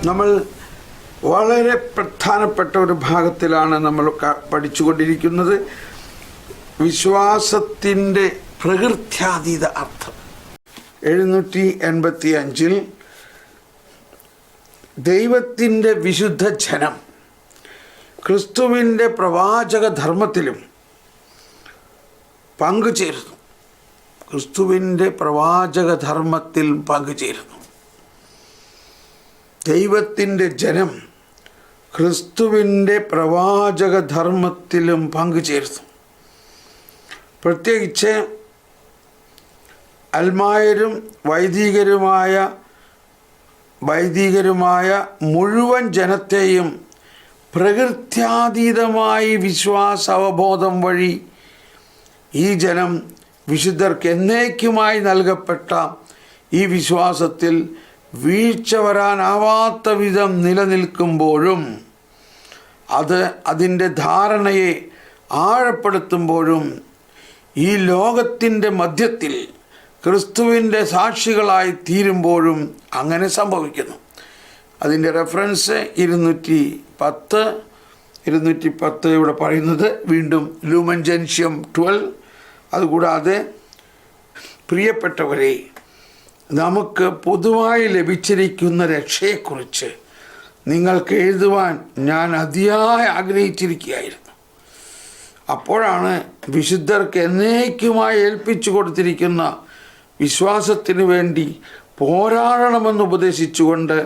നമ്മൾ വളരെ പ്രധാനപ്പെട്ട ഒരു ഭാഗത്തിലാണ് നമ്മൾ പഠിച്ചുകൊണ്ടിരിക്കുന്നത്. വിശ്വാസത്തിൻ്റെ പ്രകൃത്യാതീത അർത്ഥം. 785 ദൈവത്തിൻ്റെ വിശുദ്ധ ജനം ക്രിസ്തുവിൻ്റെ പ്രവാചക ധർമ്മത്തിലും പങ്കുചേരുന്നു. ക്രിസ്തുവിൻ്റെ പ്രവാചക ധർമ്മത്തിൽ പങ്കുചേരുന്നു. ദൈവത്തിൻ്റെ ജനം ക്രിസ്തുവിൻ്റെ പ്രവാചക ധർമ്മത്തിലും പങ്കുചേരുന്നു. പ്രത്യേകിച്ച് അൽമായരും വൈദികരുമായ മുഴുവൻ ജനത്തെയും പ്രകൃത്യാതീതമായി വിശ്വാസാവബോധം വഴി ഈ ജനം വിശുദ്ധർക്ക് എന്നേക്കുമായി നൽകപ്പെട്ട ഈ വിശ്വാസത്തിൽ വീഴ്ച വരാനാവാത്ത വിധം നിലനിൽക്കുമ്പോഴും അതിൻ്റെ ധാരണയെ ആഴപ്പെടുത്തുമ്പോഴും ഈ ലോകത്തിൻ്റെ മധ്യത്തിൽ ക്രിസ്തുവിൻ്റെ സാക്ഷികളായി തീരുമ്പോഴും അങ്ങനെ സംഭവിക്കുന്നു. അതിൻ്റെ റെഫറൻസ് 210 ഇവിടെ പറയുന്നത്. വീണ്ടും ലൂമൻ ജെൻഷ്യം 12. അതുകൂടാതെ പ്രിയപ്പെട്ടവരെ, നമുക്ക് പൊതുവായി ലഭിച്ചിരിക്കുന്ന രക്ഷയെക്കുറിച്ച് നിങ്ങൾക്ക് എഴുതുവാൻ ഞാൻ അതിയായി ആഗ്രഹിച്ചിരിക്കുകയായിരുന്നു. അപ്പോഴാണ് വിശുദ്ധർക്ക് എന്നേക്കുമായി ഏൽപ്പിച്ചു കൊടുത്തിരിക്കുന്ന വിശ്വാസത്തിന് വേണ്ടി പോരാടണമെന്ന് ഉപദേശിച്ചുകൊണ്ട്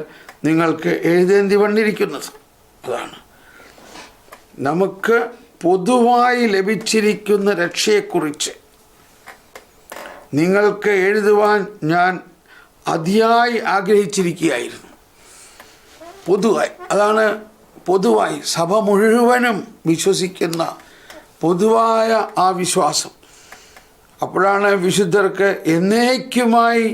നിങ്ങൾക്ക് എഴുതേണ്ടി വന്നിരിക്കുന്നത്. അതാണ് നമുക്ക് പൊതുവായി ലഭിച്ചിരിക്കുന്ന രക്ഷയെക്കുറിച്ച് നിങ്ങൾക്ക് എഴുതുവാൻ ഞാൻ അതിയായി ആഗ്രഹിച്ചിരിക്കുകയായിരുന്നു. അതാണ് പൊതുവായി സഭ മുഴുവനും വിശ്വസിക്കുന്ന പൊതുവായ ആ വിശ്വാസം. അപ്പോഴാണ് വിശുദ്ധർക്ക് എന്നേക്കുമായി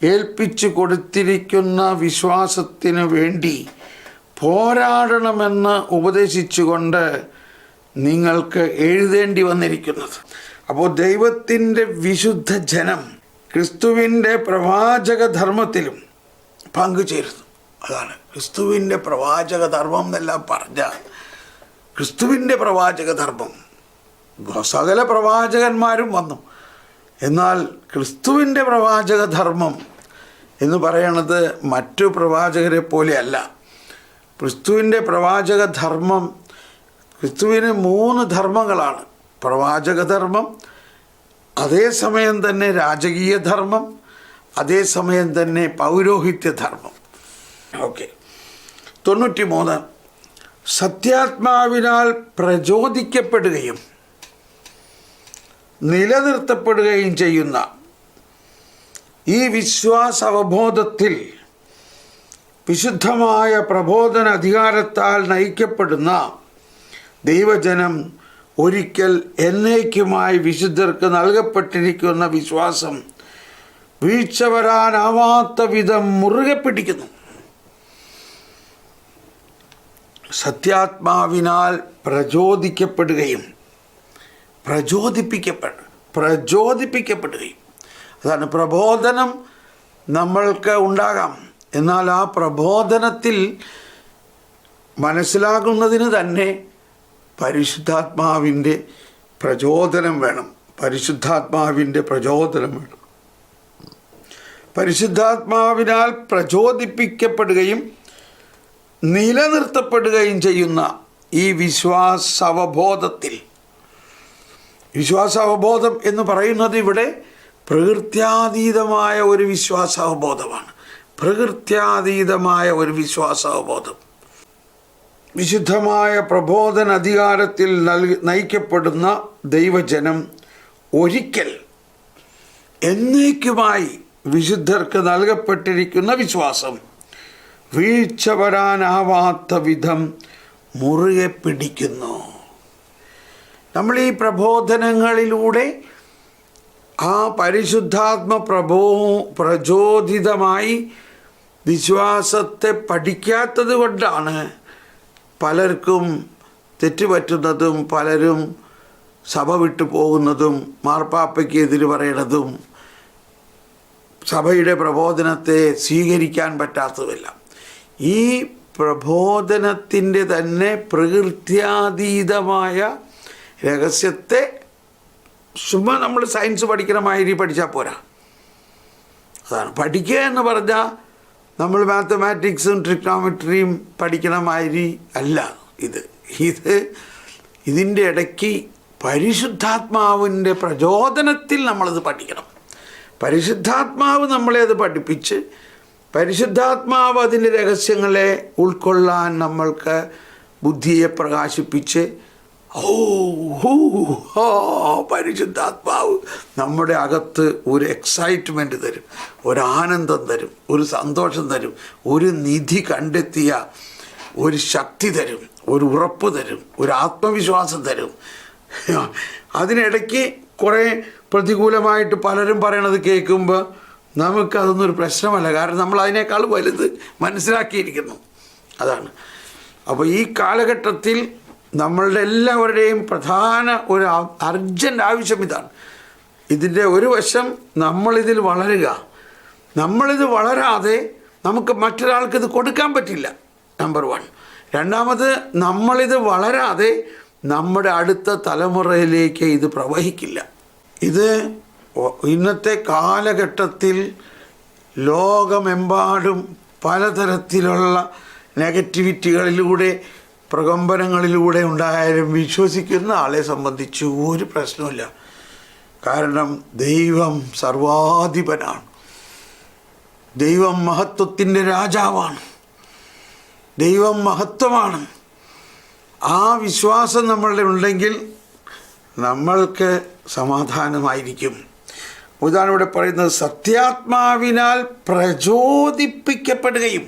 ഏൽപ്പിച്ചു കൊടുത്തിരിക്കുന്ന വിശ്വാസത്തിന് വേണ്ടി പോരാടണമെന്ന് ഉപദേശിച്ചുകൊണ്ട് നിങ്ങൾക്ക് എഴുതേണ്ടി വന്നിരിക്കുന്നത്. അപ്പോൾ ദൈവത്തിൻ്റെ വിശുദ്ധ ജനം ക്രിസ്തുവിൻ്റെ പ്രവാചക ധർമ്മത്തിലും പങ്കുചേരുന്നു. അതാണ് ക്രിസ്തുവിൻ്റെ പ്രവാചക ധർമ്മം എന്നെല്ലാം പറഞ്ഞാൽ ക്രിസ്തുവിൻ്റെ പ്രവാചക ധർമ്മം. സകല പ്രവാചകന്മാരും വന്നു, എന്നാൽ ക്രിസ്തുവിൻ്റെ പ്രവാചക ധർമ്മം എന്ന് പറയണത് മറ്റു പ്രവാചകരെ പോലെയല്ല. ക്രിസ്തുവിൻ്റെ പ്രവാചക ധർമ്മം, ക്രിസ്തുവിന് 3 ധർമ്മങ്ങളാണ്. പ്രവാചക ധർമ്മം, അതേസമയം തന്നെ രാജകീയ ധർമ്മം, അതേസമയം തന്നെ പൗരോഹിത്യ ധർമ്മം. 93 സത്യാത്മാവിനാൽ പ്രചോദിക്കപ്പെടുകയും നിലനിർത്തപ്പെടുകയും ചെയ്യുന്ന ഈ വിശ്വാസ അവബോധത്തിൽ വിശുദ്ധമായ പ്രബോധന അധികാരത്താൽ നയിക്കപ്പെടുന്ന ദൈവജനം ഒരിക്കൽ എന്നേക്കുമായി വിശുദ്ധർക്ക് നൽകപ്പെട്ടിരിക്കുന്ന വിശ്വാസം വീഴ്ച വരാനാവാത്ത വിധം മുറുകെ പിടിക്കുന്നു. സത്യാത്മാവിനാൽ പ്രചോദിക്കപ്പെടുകയും പ്രചോദിപ്പിക്കപ്പെടുകയും. അതാണ് പ്രബോധനം നമ്മൾക്ക് ഉണ്ടാകാം, എന്നാൽ ആ പ്രബോധനത്തിൽ മനസ്സിലാകുന്നതിന് തന്നെ പരിശുദ്ധാത്മാവിൻ്റെ പ്രചോദനം വേണം. പരിശുദ്ധാത്മാവിനാൽ പ്രചോദിപ്പിക്കപ്പെടുകയും നിലനിർത്തപ്പെടുകയും ചെയ്യുന്ന ഈ വിശ്വാസാവബോധം എന്ന് പറയുന്നത് ഇവിടെ പ്രകൃത്യാതീതമായ ഒരു വിശ്വാസാവബോധമാണ്. വിശുദ്ധമായ പ്രബോധന അധികാരത്തിൽ നയിക്കപ്പെടുന്ന ദൈവജനം ഒരിക്കൽ എന്നേക്കുമായി വിശുദ്ധർക്ക് നൽകപ്പെട്ടിരിക്കുന്ന വിശ്വാസം വീഴ്ച വരാനാവാത്ത വിധം മുറുകെ പിടിക്കുന്നു. നമ്മൾ ഈ പ്രബോധനങ്ങളിലൂടെ ആ പരിശുദ്ധാത്മ പ്രചോദിതമായി വിശ്വാസത്തെ പഠിക്കാത്തത് കൊണ്ടാണ് പലർക്കും തെറ്റുപറ്റുന്നതും പലരും സഭ വിട്ടു പോകുന്നതും മാർപ്പാപ്പയ്ക്ക് എതിര് പറയണതും സഭയുടെ പ്രബോധനത്തെ സ്വീകരിക്കാൻ പറ്റാത്തതുമില്ല. ഈ പ്രബോധനത്തിൻ്റെ തന്നെ പ്രകൃത്യാതീതമായ രഹസ്യത്തെ ചുമ്മാ നമ്മൾ സയൻസ് പഠിക്കണ മാതിരി പഠിച്ചാൽ പോരാ. അതാണ് പഠിക്കുക എന്ന് പറഞ്ഞാൽ നമ്മൾ മാത്തമാറ്റിക്സും ട്രിഗ്നോമെട്രിയും പഠിക്കണ മാതിരി അല്ല. ഇതിൻ്റെ ഇടയ്ക്ക് പരിശുദ്ധാത്മാവിൻ്റെ പ്രചോദനത്തിൽ നമ്മളത് പഠിക്കണം. പരിശുദ്ധാത്മാവ് നമ്മളെ അത് പഠിപ്പിച്ച് പരിശുദ്ധാത്മാവ് അതിൻ്റെ രഹസ്യങ്ങളെ ഉൾക്കൊള്ളാൻ നമ്മൾക്ക് ബുദ്ധിയെ പ്രകാശിപ്പിച്ച് പരിശുദ്ധാത്മാവ് നമ്മുടെ അകത്ത് ഒരു എക്സൈറ്റ്മെൻറ്റ് തരും, ഒരാനന്ദം തരും, ഒരു സന്തോഷം തരും, ഒരു നിധി കണ്ടെത്തിയ ഒരു ശക്തി തരും, ഒരു ഉറപ്പ് തരും, ഒരു ആത്മവിശ്വാസം തരും. അതിനിടയ്ക്ക് കുറേ പ്രതികൂലമായിട്ട് പലരും പറയണത് കേൾക്കുമ്പോൾ നമുക്കതൊന്നൊരു പ്രശ്നമല്ല. കാരണം നമ്മൾ അതിനേക്കാൾ വലുത് മനസ്സിലാക്കിയിരിക്കുന്നു. അതാണ്. അപ്പോൾ ഈ കാലഘട്ടത്തിൽ നമ്മളുടെ എല്ലാവരുടെയും പ്രധാന ഒരു അർജൻറ്റ് ആവശ്യം ഇതാണ്. ഇതിൻ്റെ ഒരു വശം നമ്മളിതിൽ വളരുക. നമ്മളിത് വളരാതെ നമുക്ക് മറ്റൊരാൾക്ക് ഇത് കൊടുക്കാൻ പറ്റില്ല, നമ്പർ 1. രണ്ടാമത്, നമ്മളിത് വളരാതെ നമ്മുടെ അടുത്ത തലമുറയിലേക്ക് ഇത് പ്രവഹിക്കില്ല. ഇത് ഇന്നത്തെ കാലഘട്ടത്തിൽ ലോകമെമ്പാടും പലതരത്തിലുള്ള നെഗറ്റിവിറ്റികളിലൂടെ പ്രകമ്പനങ്ങളിലൂടെ ഉണ്ടായാലും വിശ്വസിക്കുന്ന ആളെ സംബന്ധിച്ച് ഒരു പ്രശ്നമില്ല. കാരണം ദൈവം സർവാധിപനാണ്, ദൈവം മഹത്വത്തിൻ്റെ രാജാവാണ്, ദൈവം മഹത്വമാണ്. ആ വിശ്വാസം നമ്മളുടെ ഉണ്ടെങ്കിൽ നമ്മൾക്ക് സമാധാനമായിരിക്കും. ഉദാഹരണം ഇവിടെ പറയുന്നത്, സത്യാത്മാവിനാൽ പ്രചോദിപ്പിക്കപ്പെടുകയും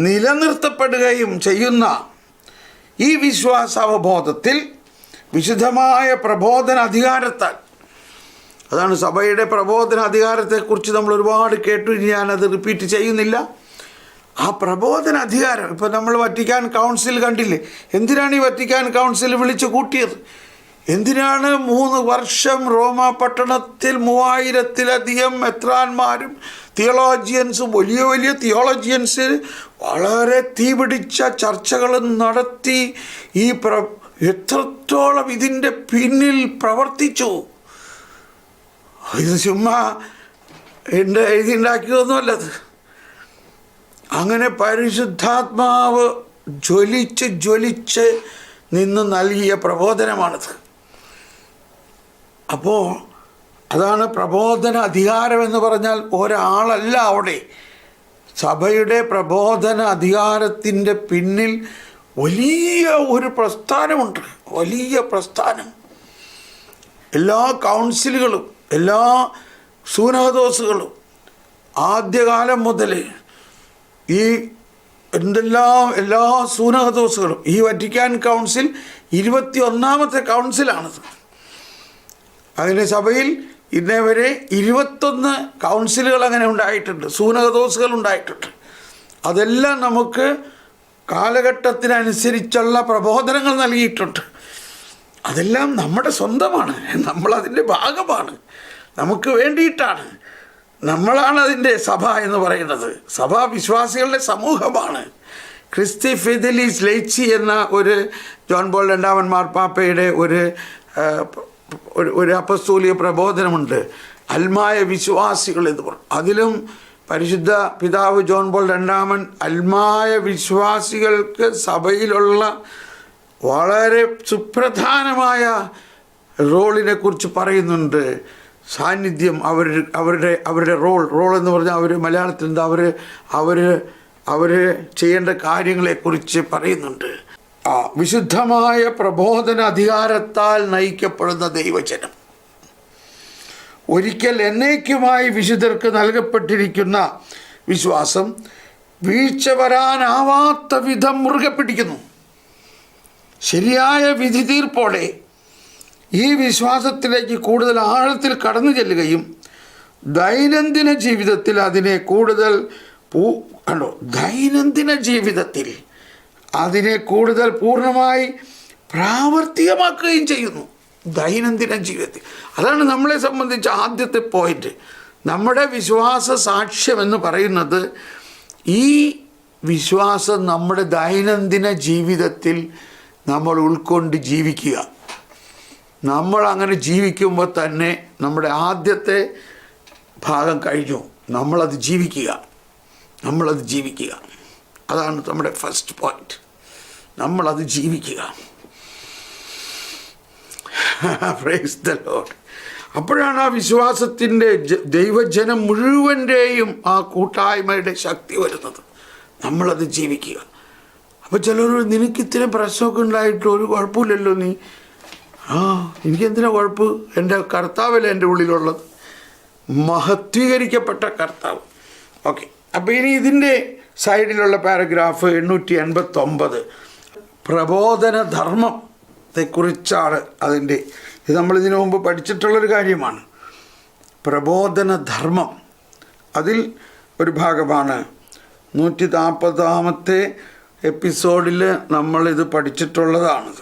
നിലനിർത്തപ്പെടുകയും ചെയ്യുന്ന ഈ വിശ്വാസാവബോധത്തിൽ വിശുദ്ധമായ പ്രബോധന അധികാരത്താൽ, അതാണ് സഭയുടെ പ്രബോധന അധികാരത്തെക്കുറിച്ച് നമ്മൾ ഒരുപാട് കേട്ടു, ഞാനത് റിപ്പീറ്റ് ചെയ്യുന്നില്ല. ആ പ്രബോധന അധികാരം, ഇപ്പോൾ നമ്മൾ വത്തിക്കാൻ കൗൺസിൽ കണ്ടില്ലേ, എന്തിനാണ് ഈ വത്തിക്കാൻ കൗൺസിൽ വിളിച്ചു കൂട്ടിയത്? എന്തിനാണ് 3 വർഷം റോമാ പട്ടണത്തിൽ 3000-ലധികം മെത്രാന്മാരും തിയോളജിയൻസും വലിയ വലിയ തിയോളജിയൻസ് വളരെ തീപിടിച്ച ചർച്ചകളും നടത്തി എത്രത്തോളം ഇതിൻ്റെ പിന്നിൽ പ്രവർത്തിച്ചു? ഇത് ചുമ്മാ എഴുതിണ്ടാക്കിയതൊന്നുമല്ലത്. അങ്ങനെ പരിശുദ്ധാത്മാവ് ജ്വലിച്ച് നിന്ന് നൽകിയ പ്രബോധനമാണത്. അപ്പോൾ അതാണ് പ്രബോധന അധികാരമെന്ന് പറഞ്ഞാൽ ഒരാളല്ല അവിടെ. സഭയുടെ പ്രബോധന അധികാരത്തിൻ്റെ പിന്നിൽ വലിയ ഒരു പ്രസ്ഥാനമുണ്ട്, വലിയ പ്രസ്ഥാനം. എല്ലാ കൗൺസിലുകളും എല്ലാ സൂനഹദോസുകളും ആദ്യകാലം മുതൽ ഈ എല്ലാ സൂനഹദോസുകളും, ഈ വറ്റിക്കാൻ കൗൺസിൽ 21ാമത്തെ കൗൺസിലാണത്. അതിൻ്റെ സഭയിൽ ഇന്നേ വരെ 21 കൗൺസിലുകൾ അങ്ങനെ ഉണ്ടായിട്ടുണ്ട്, സൂനഹദോസുകൾ ഉണ്ടായിട്ടുണ്ട്. അതെല്ലാം നമുക്ക് കാലഘട്ടത്തിനനുസരിച്ചുള്ള പ്രബോധനങ്ങൾ നൽകിയിട്ടുണ്ട്. അതെല്ലാം നമ്മുടെ സ്വന്തമാണ്, നമ്മളതിൻ്റെ ഭാഗമാണ്, നമുക്ക് വേണ്ടിയിട്ടാണ്. നമ്മളാണ് അതിൻ്റെ സഭ എന്ന് പറയുന്നത്. സഭ വിശ്വാസികളുടെ സമൂഹമാണ്. ക്രിസ്റ്റി ഫിദലിസ് ലേച്ചി എന്ന ഒരു ജോൺ പോൾ II മാർപ്പാപ്പയുടെ ഒരു അപ്പസ്തോലിക പ്രബോധനമുണ്ട്, അൽമായ വിശ്വാസികൾ എന്ന് പറയും. അതിലും പരിശുദ്ധ പിതാവ് ജോൺ പോൾ II അൽമായ വിശ്വാസികൾക്ക് സഭയിലുള്ള വളരെ സുപ്രധാനമായ റോളിനെ കുറിച്ച് പറയുന്നുണ്ട്. സാന്നിധ്യം, അവരുടെ റോൾ എന്ന് പറഞ്ഞാൽ അവർ മലയാളത്തിൽ എന്താ അവർ ചെയ്യേണ്ട കാര്യങ്ങളെക്കുറിച്ച് പറയുന്നുണ്ട്. വിശുദ്ധമായ പ്രബോധന അധികാരത്താൽ നയിക്കപ്പെടുന്ന ദൈവജനം ഒരിക്കൽ എന്നേക്കുമായി വിശുദ്ധർക്ക് നൽകപ്പെട്ടിരിക്കുന്ന വിശ്വാസം വീഴ്ച വരാനാവാത്ത വിധം മുറുകെ പിടിക്കുന്നു. ശരിയായ വിധി തീർപ്പോടെ ഈ വിശ്വാസത്തിലേക്ക് കൂടുതൽ ആഴത്തിൽ കടന്നു ചെല്ലുകയും ദൈനംദിന ജീവിതത്തിൽ അതിനെ കൂടുതൽ പൂർണ്ണമായി പ്രാവർത്തികമാക്കുകയും ചെയ്യുന്നു. ദൈനംദിന ജീവിതത്തിൽ അതാണ് നമ്മളെ സംബന്ധിച്ച ആദ്യത്തെ പോയിന്റ്. നമ്മുടെ വിശ്വാസ സാക്ഷ്യം എന്ന് പറയുന്നത് ഈ വിശ്വാസം നമ്മുടെ ദൈനംദിന ജീവിതത്തിൽ നമ്മൾ ഉൾക്കൊണ്ട് ജീവിക്കുക. നമ്മൾ അങ്ങനെ ജീവിക്കുമ്പോൾ തന്നെ നമ്മുടെ ആദ്യത്തെ ഭാഗം കഴിഞ്ഞു. നമ്മളത് ജീവിക്കുക. അതാണ് നമ്മുടെ ഫസ്റ്റ് പോയിന്റ്. നമ്മളത് ജീവിക്കുക. Price the Lord. അപ്പോഴാണ് ആ വിശ്വാസത്തിൻ്റെ ദൈവജനം മുഴുവൻ്റെയും ആ കൂട്ടായ്മയുടെ ശക്തി വരുന്നത്. നമ്മളത് ജീവിക്കുക. അപ്പോൾ ചിലർ, നിനക്ക് ഇത്രയും പ്രശ്നമൊക്കെ ഉണ്ടായിട്ട് ഒരു കുഴപ്പമില്ലല്ലോ, നീ എനിക്കെന്തിനാ കുഴപ്പം? എൻ്റെ കർത്താവല്ലേ എൻ്റെ ഉള്ളിലുള്ളത്, മഹത്വീകരിക്കപ്പെട്ട കർത്താവ്. ഓക്കെ, അപ്പോൾ ഇനി ഇതിൻ്റെ സൈഡിലുള്ള പാരഗ്രാഫ് 889 പ്രബോധന ധർമ്മത്തെക്കുറിച്ചാണ്. ഇത് നമ്മളിതിനു മുമ്പ് പഠിച്ചിട്ടുള്ളൊരു കാര്യമാണ്. പ്രബോധന ധർമ്മം, അതിൽ ഒരു ഭാഗമാണ് 140ാമത്തെ എപ്പിസോഡിൽ നമ്മളിത് പഠിച്ചിട്ടുള്ളതാണിത്.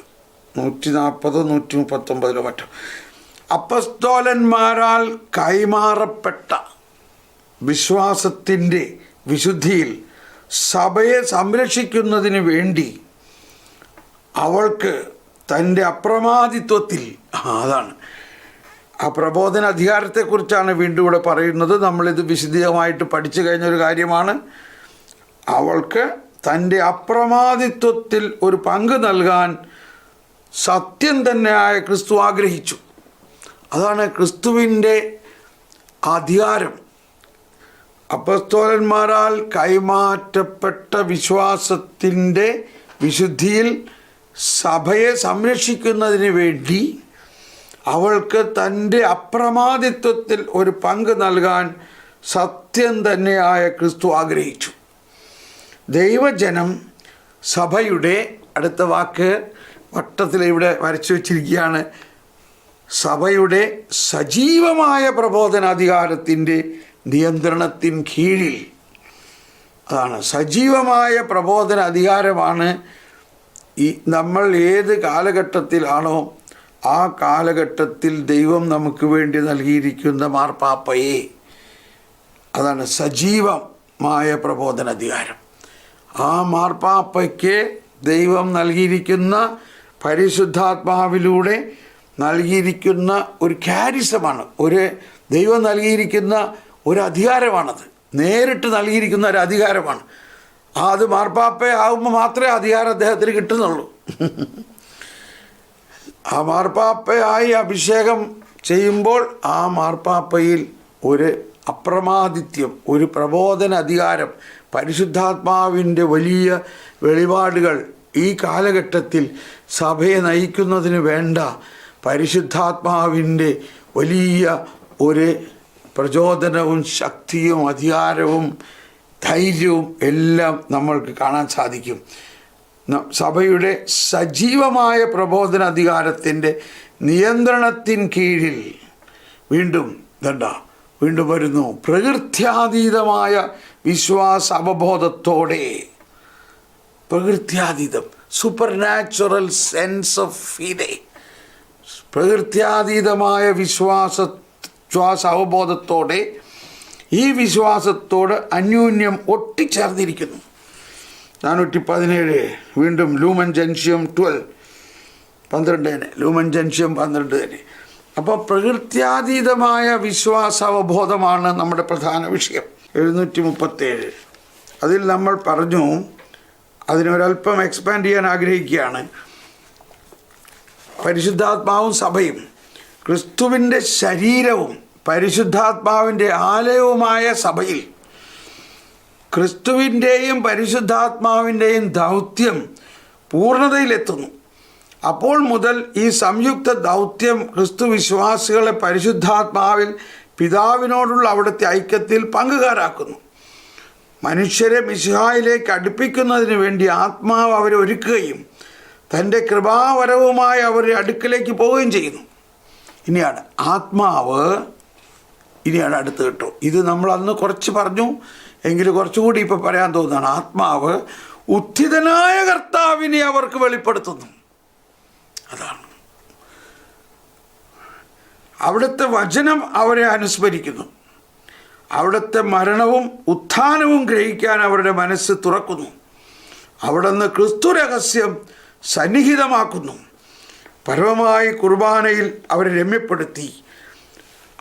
140 139 മറ്റോ. അപ്പസ്തോലന്മാരാൽ കൈമാറപ്പെട്ട വിശ്വാസത്തിൻ്റെ വിശുദ്ധിയിൽ സഭയെ സംരക്ഷിക്കുന്നതിന് വേണ്ടി അവൾക്ക് തൻ്റെ അപ്രമാദിത്വത്തിൽ, അതാണ് ആ പ്രബോധന അധികാരത്തെക്കുറിച്ചാണ് വീണ്ടും ഇവിടെ പറയുന്നത്. നമ്മളിത് വിശദീയമായിട്ട് പഠിച്ചു കഴിഞ്ഞൊരു കാര്യമാണ്. അവൾക്ക് തൻ്റെ അപ്രമാദിത്വത്തിൽ ഒരു പങ്ക് നൽകാൻ സത്യം തന്നെയായ ക്രിസ്തു ആഗ്രഹിച്ചു. അതാണ് ക്രിസ്തുവിൻ്റെ അധികാരം. അപ്പസ്തോലന്മാരാൽ കൈമാറ്റപ്പെട്ട വിശ്വാസത്തിൻ്റെ വിശുദ്ധിയിൽ സഭയെ സംരക്ഷിക്കുന്നതിന് വേണ്ടി അവൾക്ക് തൻ്റെ അപ്രമാദിത്വത്തിൽ ഒരു പങ്ക് നൽകാൻ സത്യം തന്നെയായ ക്രിസ്തു ആഗ്രഹിച്ചു. ദൈവജനം സഭയുടെ, അടുത്ത വാക്ക് വട്ടത്തിൽ ഇവിടെ വരച്ചു വച്ചിരിക്കുകയാണ്, സഭയുടെ സജീവമായ പ്രബോധനാധികാരത്തിൻ്റെ നിയന്ത്രണത്തിൻ കീഴിൽ. അതാണ് സജീവമായ പ്രബോധന അധികാരമാണ് നമ്മൾ ഏത് കാലഘട്ടത്തിലാണോ ആ കാലഘട്ടത്തിൽ ദൈവം നമുക്ക് വേണ്ടി നൽകിയിരിക്കുന്ന മാർപ്പാപ്പയെ. അതാണ് സജീവമായ പ്രബോധന അധികാരം. ആ മാർപ്പാപ്പയ്ക്ക് ദൈവം നൽകിയിരിക്കുന്ന പരിശുദ്ധാത്മാവിലൂടെ നൽകിയിരിക്കുന്ന ഒരു ക്യാരിസമാണ്, ദൈവം നൽകിയിരിക്കുന്ന ഒരു അധികാരമാണത്. നേരിട്ട് നൽകിയിരിക്കുന്ന ഒരു അധികാരമാണ്. അത് മാർപ്പാപ്പയാകുമ്പോൾ മാത്രമേ അധികാരം അദ്ദേഹത്തിന് കിട്ടുന്നുള്ളൂ. ആ മാർപ്പാപ്പയായി അഭിഷേകം ചെയ്യുമ്പോൾ ആ മാർപ്പാപ്പയിൽ ഒരു അപ്രമാദിത്യം, ഒരു പ്രബോധന അധികാരം, പരിശുദ്ധാത്മാവിൻ്റെ വലിയ വെളിപാടുകൾ ഈ കാലഘട്ടത്തിൽ സഭയെ നയിക്കുന്നതിന് വേണ്ട പരിശുദ്ധാത്മാവിൻ്റെ വലിയ ഒരു പ്രചോദനവും ശക്തിയും അധികാരവും ധൈര്യവും എല്ലാം നമ്മൾക്ക് കാണാൻ സാധിക്കും. സഭയുടെ സജീവമായ പ്രബോധന അധികാരത്തിൻ്റെ നിയന്ത്രണത്തിൻ കീഴിൽ വീണ്ടും വരുന്നു. പ്രകൃത്യാതീതമായ വിശ്വാസ അവബോധത്തോടെ, പ്രകൃത്യാതീതം, സൂപ്പർ നാച്ചുറൽ സെൻസ് ഓഫ് ഫിദെ, പ്രകൃത്യാതീതമായ വിശ്വാസ അവബോധത്തോടെ ഈ വിശ്വാസത്തോട് അന്യോന്യം ഒട്ടിച്ചേർന്നിരിക്കുന്നു. 417 വീണ്ടും ലൂമൻ ജൻഷ്യം 12 ലൂമൻ ജൻഷ്യം 12. അപ്പോൾ പ്രകൃത്യാതീതമായ വിശ്വാസാവബോധമാണ് നമ്മുടെ പ്രധാന വിഷയം. 737 അതിൽ നമ്മൾ പറഞ്ഞു, അതിനൊരല്പം എക്സ്പാൻഡ് ചെയ്യാൻ ആഗ്രഹിക്കുകയാണ്. പരിശുദ്ധാത്മാവും സഭയും ക്രിസ്തുവിൻ്റെ ശരീരവും പരിശുദ്ധാത്മാവിൻ്റെ ആലയവുമായ സഭയിൽ ക്രിസ്തുവിൻ്റെയും പരിശുദ്ധാത്മാവിൻ്റെയും ദൗത്യം പൂർണ്ണതയിലെത്തുന്നു. അപ്പോൾ മുതൽ ഈ സംയുക്ത ദൗത്യം ക്രിസ്തു വിശ്വാസികളെ പരിശുദ്ധാത്മാവിൽ പിതാവിനോടുള്ള അവിടുത്തെ ഐക്യത്തിൽ പങ്കുകാരാക്കുന്നു. മനുഷ്യരെ മിശിഹായിലേക്ക് അടുപ്പിക്കുന്നതിന് വേണ്ടി ആത്മാവ് അവരെ ഒരുക്കുകയും തൻ്റെ കൃപാവരവുമായി അവരുടെ അടുക്കിലേക്ക് പോവുകയും ചെയ്യുന്നു. ഇനിയാണ് അടുത്ത് കേട്ടോ. ഇത് നമ്മൾ അന്ന് കുറച്ച് പറഞ്ഞു, എങ്കിലും കുറച്ചുകൂടി ഇപ്പോൾ പറയാൻ തോന്നുകയാണ്. ആത്മാവ് ഉത്ഥിതനായ കർത്താവിനെ അവർക്ക് വെളിപ്പെടുത്തുന്നു. അതാണ് അവിടുത്തെ വചനം അവരെ അനുസ്മരിക്കുന്നു. അവിടുത്തെ മരണവും ഉത്ഥാനവും ഗ്രഹിക്കാൻ അവരുടെ മനസ്സ് തുറക്കുന്നു. അവിടുന്ന് ക്രിസ്തു രഹസ്യം സന്നിഹിതമാക്കുന്നു. പരമമായ കുർബാനയിൽ അവരെ രമ്യപ്പെടുത്തി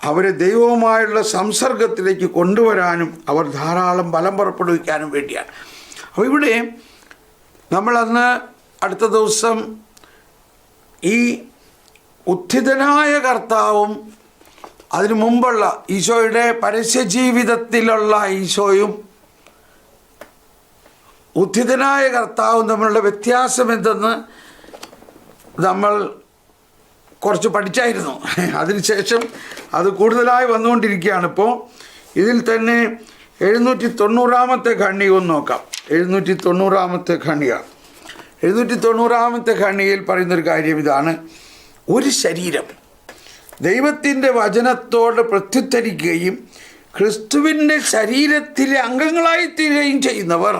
അവരെ ദൈവവുമായുള്ള സംസർഗത്തിലേക്ക് കൊണ്ടുവരാനും അവർ ധാരാളം ബലം പുറപ്പെടുവിക്കാനും വേണ്ടിയാണ്. അപ്പോൾ ഇവിടെ നമ്മളന്ന് അടുത്ത ദിവസം ഈ ഉത്ഥിതനായ കർത്താവും അതിനു മുമ്പുള്ള ഈശോയുടെ പരസ്യജീവിതത്തിലുള്ള ഈശോയും ഉത്ഥിതനായ കർത്താവും തമ്മിലുള്ള വ്യത്യാസം എന്തെന്ന് നമ്മൾ കുറച്ച് പഠിച്ചായിരുന്നു. അതിനുശേഷം അത് കൂടുതലായി വന്നുകൊണ്ടിരിക്കുകയാണ്. ഇപ്പോൾ ഇതിൽ തന്നെ 790 ഖണ്ഡിക ഒന്ന് നോക്കാം. 790 ഖണ്ഡിക. 790 ഖണ്ഡികയിൽ പറയുന്നൊരു കാര്യം ഇതാണ്: ഒരു ശരീരം ദൈവത്തിൻ്റെ വചനത്തോട് പ്രത്യുത്തരിക്കുകയും ക്രിസ്തുവിൻ്റെ ശരീരത്തിലെ അംഗങ്ങളായി തീരുകയും ചെയ്യുന്നവർ.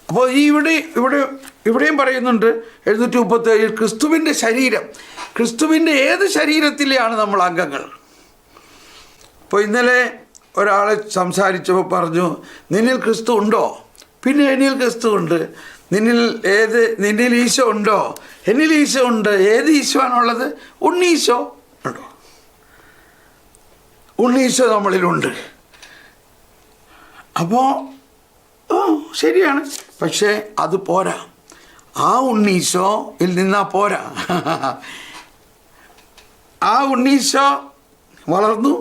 അപ്പോൾ ഇവിടെയും പറയുന്നുണ്ട് 737 ക്രിസ്തുവിൻ്റെ ശരീരം. ക്രിസ്തുവിൻ്റെ ഏത് ശരീരത്തിലെയാണ് നമ്മൾ അംഗങ്ങൾ? ഇപ്പോൾ ഇന്നലെ ഒരാൾ സംസാരിച്ചപ്പോൾ പറഞ്ഞു, നിന്നിൽ ക്രിസ്തു ഉണ്ടോ? പിന്നെ എന്നിൽ ക്രിസ്തു ഉണ്ട്. നിന്നിൽ ഈശോ ഉണ്ടോ? എന്നിൽ ഈശോ ഉണ്ട്. ഏത് ഈശോ ആണുള്ളത്? ഉണ്ണീശോ ഉണ്ടോ? ഉണ്ണീശോ നമ്മളിലുണ്ട്. അപ്പോൾ ശരിയാണ്, പക്ഷേ അത് പോരാ. ആ ഉണ്ണീശോയിൽ നിന്നാ പോരാ. ആ ഉണ്ണീശോ വളർന്നു,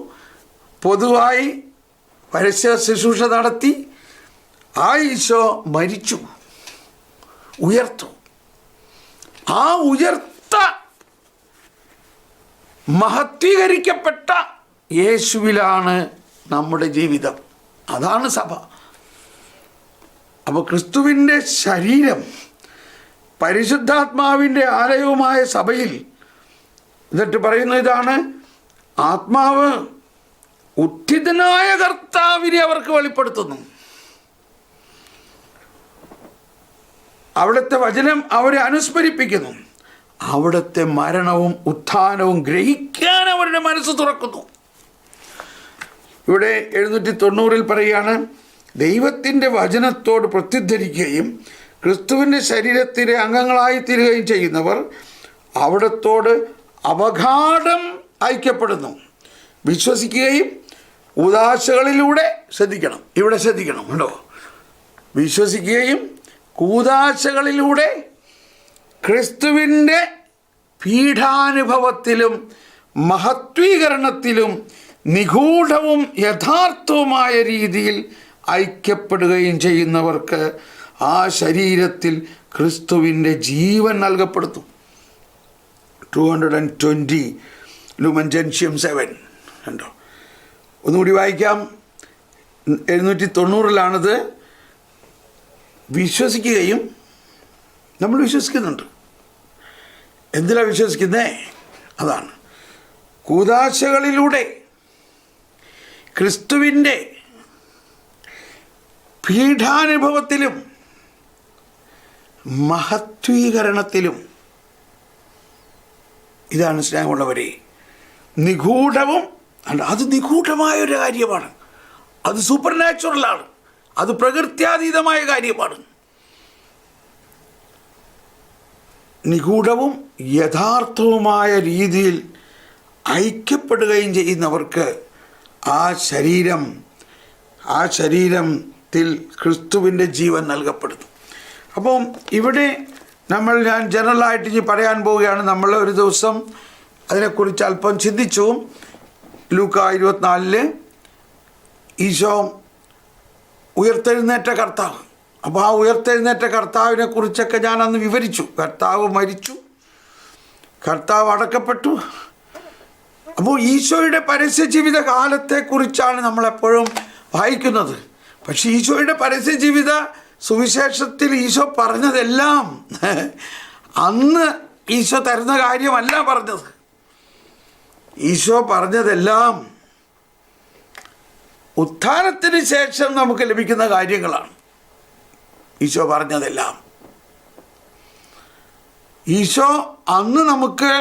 പൊതുവായി പരസ്യ ശുശ്രൂഷ നടത്തി. ആ ഈശോ മരിച്ചു, ഉയർത്തു. ആ മഹത്വീകരിക്കപ്പെട്ട യേശുവിലാണ് നമ്മുടെ ജീവിതം. അതാണ് സഭ. അപ്പോൾ ക്രിസ്തുവിൻ്റെ ശരീരം പരിശുദ്ധാത്മാവിൻ്റെ ആലയവുമായ സഭയിൽ എന്നിട്ട് പറയുന്ന ഇതാണ്: ആത്മാവ് ഉത്ഥിതനായ കർത്താവിനെ അവർക്ക് വെളിപ്പെടുത്തുന്നു. അവിടുത്തെ വചനം അവരെ അനുസ്മരിപ്പിക്കുന്നു. അവിടുത്തെ മരണവും ഉത്ഥാനവും ഗ്രഹിക്കാൻ അവരുടെ മനസ്സ് തുറക്കുന്നു. ഇവിടെ 790 പറയുകയാണ്: ദൈവത്തിൻ്റെ വചനത്തോട് പ്രത്യുദ്ധരിക്കുകയും ക്രിസ്തുവിൻ്റെ ശരീരത്തിലെ അംഗങ്ങളായി തീരുകയും ചെയ്യുന്നവർ അവിടത്തോട് അവഗാഢം ഐക്യപ്പെടുന്നു. വിശ്വസിക്കുകയും കൂദാശകളിലൂടെ ശ്രദ്ധിക്കണം, ഇവിടെ ശ്രദ്ധിക്കണം കേട്ടോ. വിശ്വസിക്കുകയും കൂദാശകളിലൂടെ ക്രിസ്തുവിൻ്റെ പീഠാനുഭവത്തിലും മഹത്വീകരണത്തിലും നിഗൂഢവും യഥാർത്ഥവുമായ രീതിയിൽ ഐക്യപ്പെടുകയും ചെയ്യുന്നവർക്ക് ആ ശരീരത്തിൽ ക്രിസ്തുവിൻ്റെ ജീവൻ നൽകപ്പെടുത്തും. 220 ലൂമൻ ജെൻഷ്യം 7 കണ്ടോ. ഒന്നുകൂടി വായിക്കാം. 790 വിശ്വസിക്കുകയും, നമ്മൾ വിശ്വസിക്കുന്നുണ്ട്. എന്തിനാണ് വിശ്വസിക്കുന്നേ? അതാണ് കൂദാശകളിലൂടെ ക്രിസ്തുവിൻ്റെ പീഠാനുഭവത്തിലും മഹത്വീകരണത്തിലും. ഇതാണ് സ്നേഹമുള്ളവരെ, നിഗൂഢവും അല്ല, അത് നിഗൂഢമായൊരു കാര്യമാണ്. അത് സൂപ്പർ നാച്ചുറലാണ്. അത് പ്രകൃത്യാതീതമായ കാര്യമാണ്. നിഗൂഢവും യഥാർത്ഥവുമായ രീതിയിൽ ഐക്യപ്പെടുകയും ചെയ്യുന്നവർക്ക് ആ ശരീരത്തിൽ ക്രിസ്തുവിൻ്റെ ജീവൻ നൽകപ്പെടുന്നു. അപ്പം ഇവിടെ ഞാൻ ജനറലായിട്ട് ഇനി പറയാൻ പോവുകയാണ്. നമ്മൾ ഒരു ദിവസം അതിനെക്കുറിച്ച് അല്പം ചിന്തിച്ചു. ലൂക്ക 24 ഈശോ ഉയർത്തെഴുന്നേറ്റ കർത്താവ്. അപ്പോൾ ആ ഉയർത്തെഴുന്നേറ്റ കർത്താവിനെ കുറിച്ചൊക്കെ ഞാൻ അന്ന് വിവരിച്ചു. കർത്താവ് മരിച്ചു, കർത്താവ് അടക്കപ്പെട്ടു. അപ്പോൾ ഈശോയുടെ പരസ്യ ജീവിത കാലത്തെക്കുറിച്ചാണ് നമ്മളെപ്പോഴും വായിക്കുന്നത്. പക്ഷേ ഈശോയുടെ പരസ്യ ജീവിത സുവിശേഷത്തിൽ ഈശോ പറഞ്ഞതെല്ലാം അന്ന് ഈശോ തരുന്ന കാര്യമല്ല പറഞ്ഞത്. ഈശോ പറഞ്ഞതെല്ലാം ഉത്ഥാനത്തിന് ശേഷം നമുക്ക് ലഭിക്കുന്ന കാര്യങ്ങളാണ്. ഈശോ പറഞ്ഞതെല്ലാം ഈശോ അന്ന് നമുക്ക്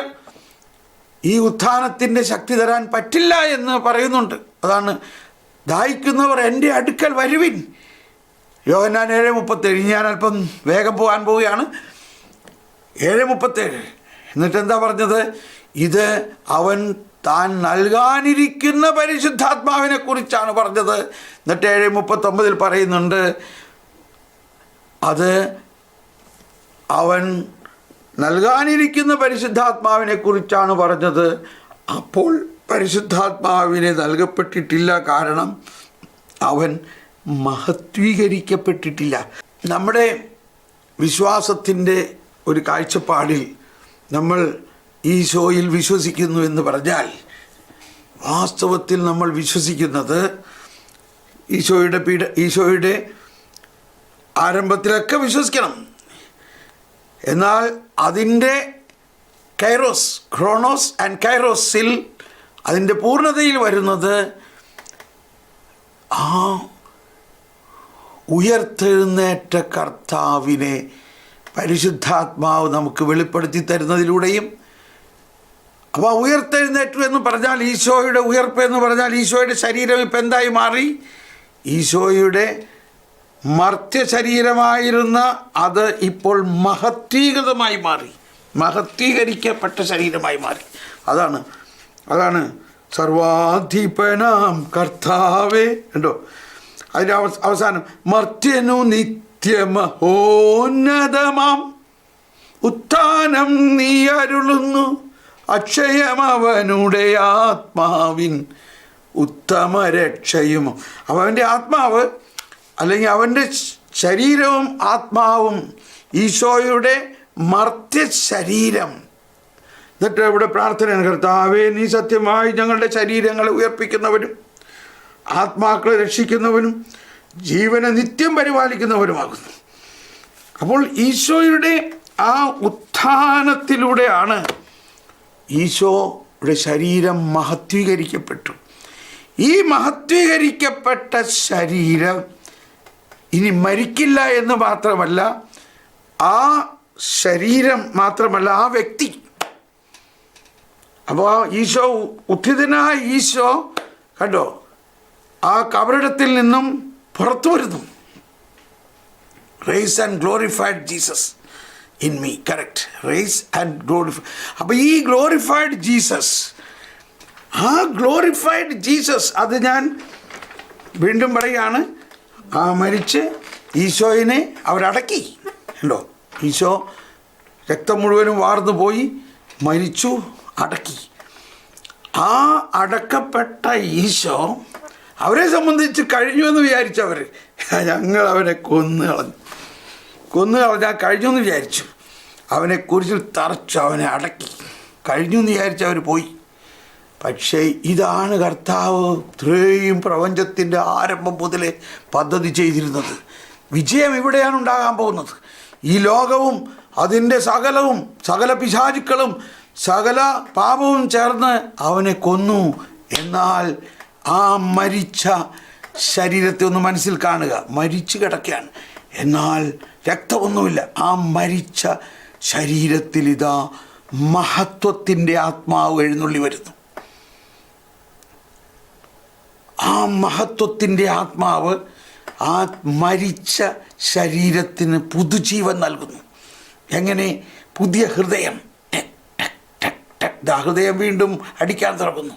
ഈ ഉത്ഥാനത്തിൻ്റെ ശക്തി തരാൻ പറ്റില്ല എന്ന് പറയുന്നുണ്ട്. അതാണ് ദാഹിക്കുന്നവർ എൻ്റെ അടുക്കൽ വരുവിൻ. യോഹന്നാൻ 7:37. ഞാൻ അല്പം വേഗം പോകാൻ പോവുകയാണ്. 7:37. എന്നിട്ട് എന്താ പറഞ്ഞത്? ഇത് അവൻ താൻ നൽകാനിരിക്കുന്ന പരിശുദ്ധാത്മാവിനെ കുറിച്ചാണ് പറഞ്ഞത്. എന്നിട്ട് 7:39 പറയുന്നുണ്ട്, അത് അവൻ നൽകാനിരിക്കുന്ന പരിശുദ്ധാത്മാവിനെ കുറിച്ചാണ് പറഞ്ഞത്. അപ്പോൾ പരിശുദ്ധാത്മാവിനെ നൽകപ്പെട്ടിട്ടില്ല, കാരണം അവൻ മഹത്വീകരിക്കപ്പെട്ടിട്ടില്ല. നമ്മുടെ വിശ്വാസത്തിൻ്റെ ഒരു കാഴ്ചപ്പാടിൽ നമ്മൾ ഈശോയിൽ വിശ്വസിക്കുന്നു എന്ന് പറഞ്ഞാൽ, വാസ്തവത്തിൽ നമ്മൾ വിശ്വസിക്കുന്നത് ഈശോയുടെ ആരംഭത്തിലൊക്കെ വിശ്വസിക്കണം. എന്നാൽ അതിൻ്റെ ക്രോണോസ് ആൻഡ് കൈറോസിൽ അതിൻ്റെ പൂർണ്ണതയിൽ വരുന്നത് ആ ഉയർത്തെഴുന്നേറ്റ കർത്താവിനെ പരിശുദ്ധാത്മാവ് നമുക്ക് വെളിപ്പെടുത്തി തരുന്നതിലൂടെയും. അപ്പോൾ ഉയർത്തെഴുന്നേറ്റു എന്ന് പറഞ്ഞാൽ, ഈശോയുടെ ഉയർപ്പ് എന്ന് പറഞ്ഞാൽ, ഈശോയുടെ ശരീരം ഇപ്പം എന്തായി മാറി? ഈശോയുടെ മർത്യ ശരീരമായിരുന്ന അത് ഇപ്പോൾ മഹത്വീകൃതമായി മാറി, മഹത്വീകരിക്കപ്പെട്ട ശരീരമായി മാറി. അതാണ് സർവാധിപനാം കർത്താവേ. ഉണ്ടോ? അതിൻ്റെ അവസാനം, മർത്യനു നിത്യമഹോന്നതമാം ഉത്ഥാനം നീ അരുളുന്നു, അക്ഷയമവനുടെ ആത്മാവിൻ ഉത്തമ രക്ഷയും. അവൻ്റെ ആത്മാവ്, അല്ലെങ്കിൽ അവൻ്റെ ശരീരവും ആത്മാവും, ഈശോയുടെ മർത്യ ശരീരം. എന്നിട്ട് ഇവിടെ പ്രാർത്ഥനയാണ്, കർത്താവേ നീ സത്യമായി ഞങ്ങളുടെ ശരീരങ്ങളെ ഉയർപ്പിക്കുന്നവനും ആത്മാക്കളെ രക്ഷിക്കുന്നവനും ജീവനെ നിത്യം പരിപാലിക്കുന്നവനുമാകുന്നു. അപ്പോൾ ഈശോയുടെ ആ ഉത്ഥാനത്തിലൂടെയാണ് ഈശോയുടെ ശരീരം മഹത്വീകരിക്കപ്പെട്ടു. ഈ മഹത്വീകരിക്കപ്പെട്ട ശരീരം ഇനി മരിക്കില്ല എന്ന് മാത്രമല്ല, ആ ശരീരം മാത്രമല്ല, ആ വ്യക്തി. അപ്പോൾ ഈശോ, ഉത്ഥിതനായ ഈശോ കണ്ടോ, ആ കബറിടത്തിൽ നിന്നും പുറത്തു വരുന്നു. Rise and glorified Jesus in me. Correct, rise and glorified. അപ്പോൾ ഈ ഗ്ലോറിഫൈഡ് ജീസസ്, ആ ഗ്ലോറിഫൈഡ് ജീസസ്, അത് ഞാൻ വീണ്ടും പറയുകയാണ്, ആ മരിച്ച് ഈശോയിനെ അവരടക്കി. ഉണ്ടോ? ഈശോ രക്തം മുഴുവനും വാർന്നു പോയി, മരിച്ചു, അടക്കി. ആ അടക്കപ്പെട്ട ഈശോ അവരെ സംബന്ധിച്ച് കഴിഞ്ഞു എന്ന് വിചാരിച്ചവർ, ഞങ്ങൾ അവനെ കൊന്നു കളഞ്ഞാൽ കഴിഞ്ഞു എന്ന് വിചാരിച്ചു. അവനെ കുരിശിൽ തറച്ചു, അവനെ അടക്കി, കഴിഞ്ഞു എന്ന് വിചാരിച്ചവർ പോയി. പക്ഷേ ഇതാണ് കർത്താവ് ഇത്രയും പ്രപഞ്ചത്തിൻ്റെ ആരംഭം മുതലേ പദ്ധതി ചെയ്തിരുന്നത്. വിജയം ഇവിടെയാണ് ഉണ്ടാകാൻ പോകുന്നത്. ഈ ലോകവും അതിൻ്റെ സകല പിശാചുക്കളും സകല പാപവും ചേർന്ന് അവനെ കൊന്നു. എന്നാൽ ആ മരിച്ച ശരീരത്തെ ഒന്ന് മനസ്സിൽ കാണുക. മരിച്ചു കിടക്കുകയാണ്, എന്നാൽ രക്തമൊന്നുമില്ല. ആ മരിച്ച ശരീരത്തിൽ ഇതാ മഹത്വത്തിൻ്റെ ആത്മാവ് എഴുന്നള്ളി വരുന്നു. ആ മഹത്വത്തിൻ്റെ ആത്മാവ് ആ മരിച്ച ശരീരത്തിന് പുതുജീവൻ നൽകുന്നു. എങ്ങനെ? പുതിയ ഹൃദയം. ഹൃദയം വീണ്ടും അടിക്കാൻ തുടങ്ങുന്നു.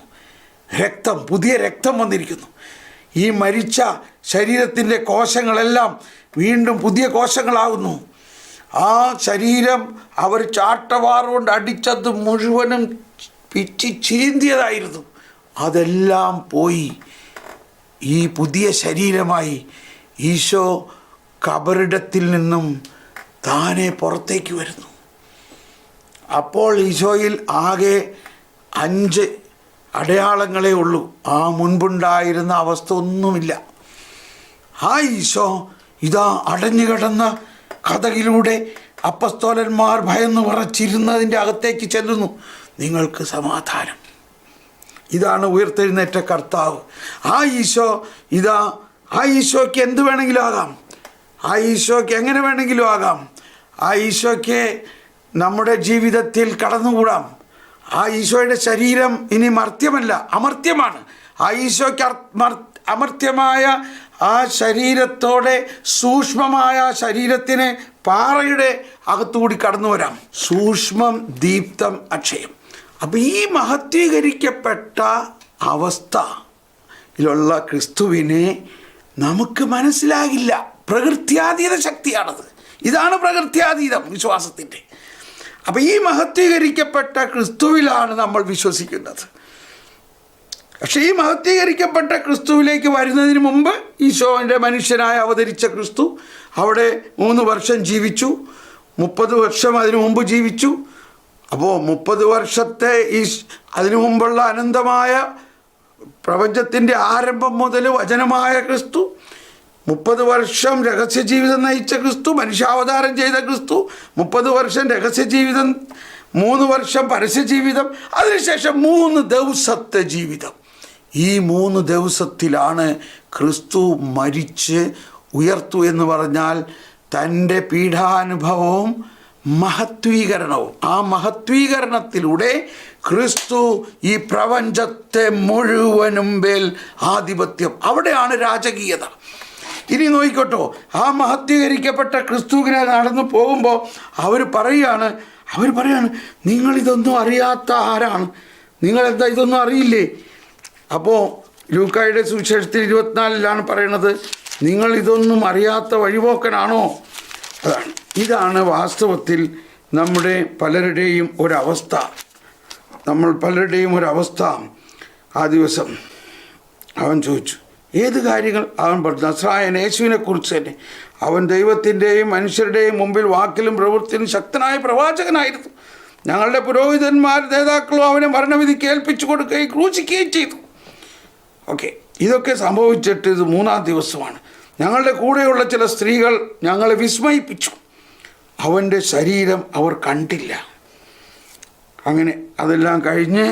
പുതിയ രക്തം വന്നിരിക്കുന്നു. ഈ മരിച്ച ശരീരത്തിൻ്റെ കോശങ്ങളെല്ലാം വീണ്ടും പുതിയ കോശങ്ങളാകുന്നു. ആ ശരീരം അവർ ചാട്ടവാറുകൊണ്ട് അടിച്ചത് മുഴുവനും പിച്ചി ചീന്തിയതായിരുന്നു. അതെല്ലാം പോയി ഈ പുതിയ ശരീരമായി ഈശോ കബറിടത്തിൽ നിന്നും താനെ പുറത്തേക്ക് വരുന്നു. അപ്പോൾ ഈശോയിൽ ആകെ 5 അടയാളങ്ങളേ ഉള്ളൂ. ആ മുൻപുണ്ടായിരുന്ന അവസ്ഥ ഒന്നുമില്ല. ആ ഈശോ ഇതാ അടഞ്ഞു കിടന്ന കഥകിലൂടെ അപ്പസ്തോലന്മാർ ഭയന്ന് വിറച്ചിരുന്നതിൻ്റെ അകത്തേക്ക് ചെല്ലുന്നു. നിങ്ങൾക്ക് സമാധാനം. ഇതാണ് ഉയർത്തെഴുന്നേറ്റ കർത്താവ്. ആ ഈശോ ഇതാ, ആ ഈശോയ്ക്ക് എന്ത് വേണമെങ്കിലും ആകാം. ആ ഈശോയ്ക്ക് എങ്ങനെ വേണമെങ്കിലും ആകാം. ആ ഈശോയ്ക്ക് നമ്മുടെ ജീവിതത്തിൽ കടന്നുകൂടാം. ആ ഈശോയുടെ ശരീരം ഇനി മർത്യമല്ല, അമർത്യമാണ്. ആ ഈശോയ്ക്ക് അമർത്യമായ ആ ശരീരത്തോടെ സൂക്ഷ്മമായ ശരീരത്തിന് പാറയുടെ അകത്തുകൂടി കടന്നു വരാം. സൂക്ഷ്മം, ദീപ്തം, അക്ഷയം. അപ്പം ഈ മഹത്വീകരിക്കപ്പെട്ട അവസ്ഥയിലുള്ള ക്രിസ്തുവിനെ നമുക്ക് മനസ്സിലാകില്ല. പ്രകൃത്യാതീത ശക്തിയാണത്. ഇതാണ് പ്രകൃത്യാതീതം വിശ്വാസത്തിൻ്റെ. അപ്പം ഈ മഹത്വീകരിക്കപ്പെട്ട ക്രിസ്തുവിലാണ് നമ്മൾ വിശ്വസിക്കുന്നത്. പക്ഷേ ഈ മഹത്വീകരിക്കപ്പെട്ട ക്രിസ്തുവിലേക്ക് വരുന്നതിന് മുമ്പ് ഈശോൻ്റെ മനുഷ്യനായി അവതരിച്ച ക്രിസ്തു അവിടെ 3 വർഷം ജീവിച്ചു. 30 വർഷം അതിനു മുമ്പ് ജീവിച്ചു. അപ്പോൾ 30 വർഷത്തെ അതിനു മുമ്പുള്ള അനന്തമായ പ്രപഞ്ചത്തിൻ്റെ ആരംഭം മുതൽ വചനമായ ക്രിസ്തു, 30 വർഷം രഹസ്യജീവിതം നയിച്ച ക്രിസ്തു, മനുഷ്യാവതാരം ചെയ്ത ക്രിസ്തു, 30 വർഷം രഹസ്യജീവിതം, 3 വർഷം പരസ്യജീവിതം, അതിനുശേഷം 3 ദിവസത്തെ ജീവിതം. ഈ 3 ദിവസത്തിലാണ് ക്രിസ്തു മരിച്ച് ഉയർത്തു എന്ന് പറഞ്ഞാൽ തൻ്റെ പീഡാനുഭവവും മഹത്വീകരണവും. ആ മഹത്വീകരണത്തിലൂടെ ക്രിസ്തു ഈ പ്രപഞ്ചത്തെ മുഴുവനും മേൽ ആധിപത്യം. അവിടെയാണ് രാജകീയത. ഇനി നോക്കിക്കോട്ടോ, ആ മഹത്വീകരിക്കപ്പെട്ട ക്രിസ്തുവിനെ നടന്നു പോകുമ്പോൾ അവർ പറയാണ് നിങ്ങളിതൊന്നും അറിയാത്ത ആരാണ്? നിങ്ങളെന്താ ഇതൊന്നും അറിയില്ലേ? അപ്പോൾ ലൂക്കായുടെ സുവിശേഷത്തിൽ 24 പറയുന്നത്, നിങ്ങൾ ഇതൊന്നും അറിയാത്ത വഴിപോക്കനാണോ? അതാണ്. ഇതാണ് വാസ്തവത്തിൽ നമ്മുടെ പലരുടെയും ഒരവസ്ഥ. ആ ദിവസം അവൻ ചോദിച്ചു, ഏത് കാര്യങ്ങൾ? അവൻ പറഞ്ഞു, നസ്രായൻ യേശുവിനെ കുറിച്ച് തന്നെ. അവൻ ദൈവത്തിൻ്റെയും മനുഷ്യരുടെയും മുമ്പിൽ വാക്കിലും പ്രവൃത്തിയിലും ശക്തനായ പ്രവാചകനായിരുന്നു. ഞങ്ങളുടെ പുരോഹിതന്മാർ നേതാക്കളും അവനെ മരണവിധിക്ക് ഏൽപ്പിച്ചു കൊടുക്കുകയും ക്രൂശിക്കുകയും ചെയ്തു. ഓക്കെ, ഇതൊക്കെ സംഭവിച്ചിട്ട് ഇത് 3-ാം ദിവസമാണ്. ഞങ്ങളുടെ കൂടെയുള്ള ചില സ്ത്രീകൾ ഞങ്ങളെ വിസ്മയിപ്പിച്ചു. അവൻ്റെ ശരീരം അവർ കണ്ടില്ല. അങ്ങനെ അതെല്ലാം കഴിഞ്ഞ്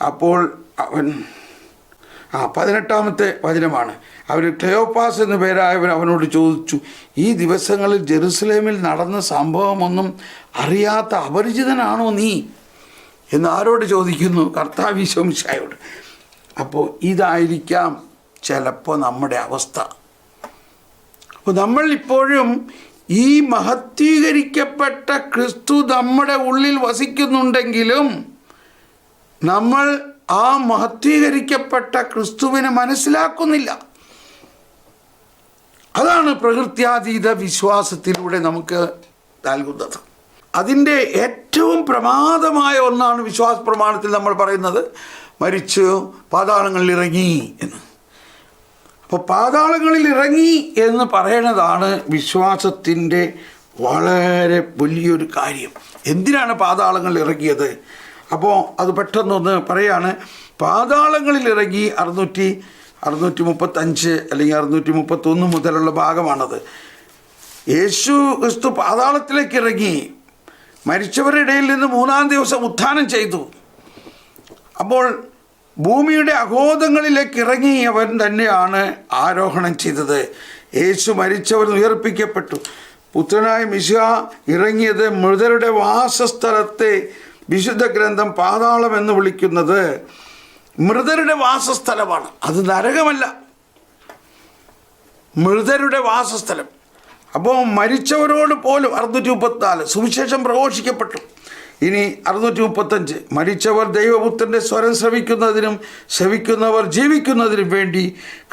അപ്പോൾ അവൻ 18-ാമത്തെ വചനമാണ്. അവർ ക്ലെയോപ്പാസ് എന്നു പേരായവൻ അവനോട് ചോദിച്ചു, ഈ ദിവസങ്ങളിൽ ജെറുസലേമിൽ നടന്ന സംഭവമൊന്നും അറിയാത്ത അപരിചിതനാണോ നീ എന്ന് ആരോട് ചോദിക്കുന്നു? കർത്താവ് ഈശോ മിശിഹായോട്. അപ്പോൾ ഇതായിരിക്കാം ചിലപ്പോൾ നമ്മുടെ അവസ്ഥ. അപ്പോൾ നമ്മൾ ഇപ്പോഴും ഈ മഹത്വീകരിക്കപ്പെട്ട ക്രിസ്തു നമ്മുടെ ഉള്ളിൽ വസിക്കുന്നുണ്ടെങ്കിലും നമ്മൾ ആ മഹത്വീകരിക്കപ്പെട്ട ക്രിസ്തുവിനെ മനസ്സിലാക്കുന്നില്ല. അതാണ് പ്രകൃത്യാതീത വിശ്വാസത്തിലൂടെ നമുക്ക് നൽകുന്നത്. അതിൻ്റെ ഏറ്റവും പ്രമാദമായ ഒന്നാണ് വിശ്വാസ പ്രമാണത്തിൽ നമ്മൾ പറയുന്നത്, മരിച്ച് പാതാളങ്ങളിൽ ഇറങ്ങി എന്ന്. അപ്പോൾ പാതാളങ്ങളിൽ ഇറങ്ങി എന്ന് പറയുന്നതാണ് വിശ്വാസത്തിൻ്റെ വളരെ വലിയൊരു കാര്യം. എന്തിനാണ് പാതാളങ്ങളിൽ ഇറങ്ങിയത്? അപ്പോൾ അത് പെട്ടെന്നൊന്ന് പറയാണ്. പാതാളങ്ങളിൽ ഇറങ്ങി 635 അല്ലെങ്കിൽ 631 മുതലുള്ള ഭാഗമാണത്. യേശു ക്രിസ്തു പാതാളത്തിലേക്ക് ഇറങ്ങി മരിച്ചവരുടെ ഇടയിൽ നിന്ന് 3-ാം ദിവസം ഉത്ഥാനം ചെയ്തു. അപ്പോൾ ഭൂമിയുടെ അഗോധങ്ങളിലേക്ക് ഇറങ്ങിയവൻ തന്നെയാണ് ആരോഹണം ചെയ്തത്. യേശു മരിച്ചവർ ഉയർപ്പിക്കപ്പെട്ടു. പുത്രനായ മിശിഹാ ഇറങ്ങിയത് മൃതരുടെ വാസസ്ഥലത്തെ വിശുദ്ധ ഗ്രന്ഥം പാതാളം എന്ന് വിളിക്കുന്നത് മൃതരുടെ വാസസ്ഥലമാണ്. അത് നരകമല്ല, മൃതരുടെ വാസസ്ഥലം. അപ്പോൾ മരിച്ചവരോട് പോലും 634 സുവിശേഷം പ്രഘോഷിക്കപ്പെട്ടു. ഇനി 635 മരിച്ചവർ ദൈവപുത്രൻ്റെ സ്വരം ശ്രവിക്കുന്നവർ ജീവിക്കുന്നതിനും വേണ്ടി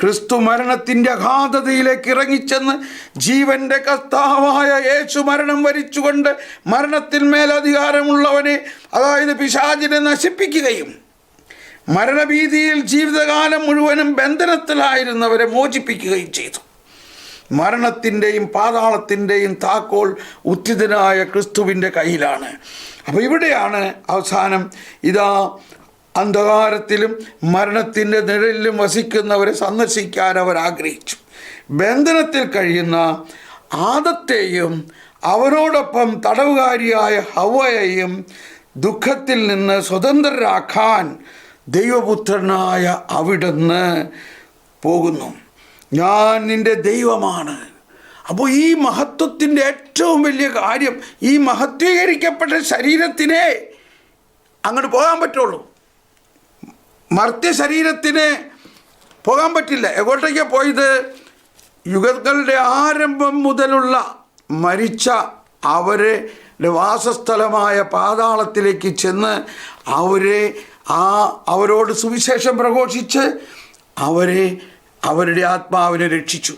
ക്രിസ്തു മരണത്തിൻ്റെ അഗാധതയിലേക്ക് ഇറങ്ങിച്ചെന്ന് ജീവൻ്റെ കർത്താവായ യേശു മരണം വരിച്ചുകൊണ്ട് മരണത്തിന്മേൽ അധികാരമുള്ളവനെ, അതായത് പിശാചിനെ നശിപ്പിക്കുകയും മരണഭീതിയിൽ ജീവിതകാലം മുഴുവനും ബന്ധനത്തിലായിരുന്നവരെ മോചിപ്പിക്കുകയും ചെയ്തു. മരണത്തിൻ്റെയും പാതാളത്തിൻ്റെയും താക്കോൽ ഉത്തിതനായ ക്രിസ്തുവിൻ്റെ കയ്യിലാണ്. അപ്പോൾ ഇവിടെയാണ് അവസാനം ഇതാ അന്ധകാരത്തിലും മരണത്തിൻ്റെ നിഴലിലും വസിക്കുന്നവരെ സന്ദർശിക്കാൻ അവർ ആഗ്രഹിച്ചു. ബന്ധനത്തിൽ കഴിയുന്ന ആദത്തെയും അവരോടൊപ്പം തടവുകാരിയായ ഹവ്വയെയും ദുഃഖത്തിൽ നിന്ന് സ്വതന്ത്രരാക്കാൻ ദൈവപുത്രനായ അവിടുന്ന് പോകുന്നു. ഞാൻ നിൻ്റെ ദൈവമാണ്. അപ്പോൾ ഈ മഹത്വത്തിൻ്റെ ഏറ്റവും വലിയ കാര്യം, ഈ മഹത്വീകരിക്കപ്പെട്ട ശരീരത്തിനെ അങ്ങോട്ട് പോകാൻ പറ്റുള്ളൂ. മർത്യ ശരീരത്തിന് പോകാൻ പറ്റില്ല. എങ്ങോട്ടേക്കാണ് പോയത്? യുഗങ്ങളുടെ ആരംഭം മുതലുള്ള മരിച്ച അവരുടെ വാസസ്ഥലമായ പാതാളത്തിലേക്ക് ചെന്ന് അവരോട് സുവിശേഷം പ്രഘോഷിച്ച് അവരുടെ ആത്മാവിനെ രക്ഷിച്ചു.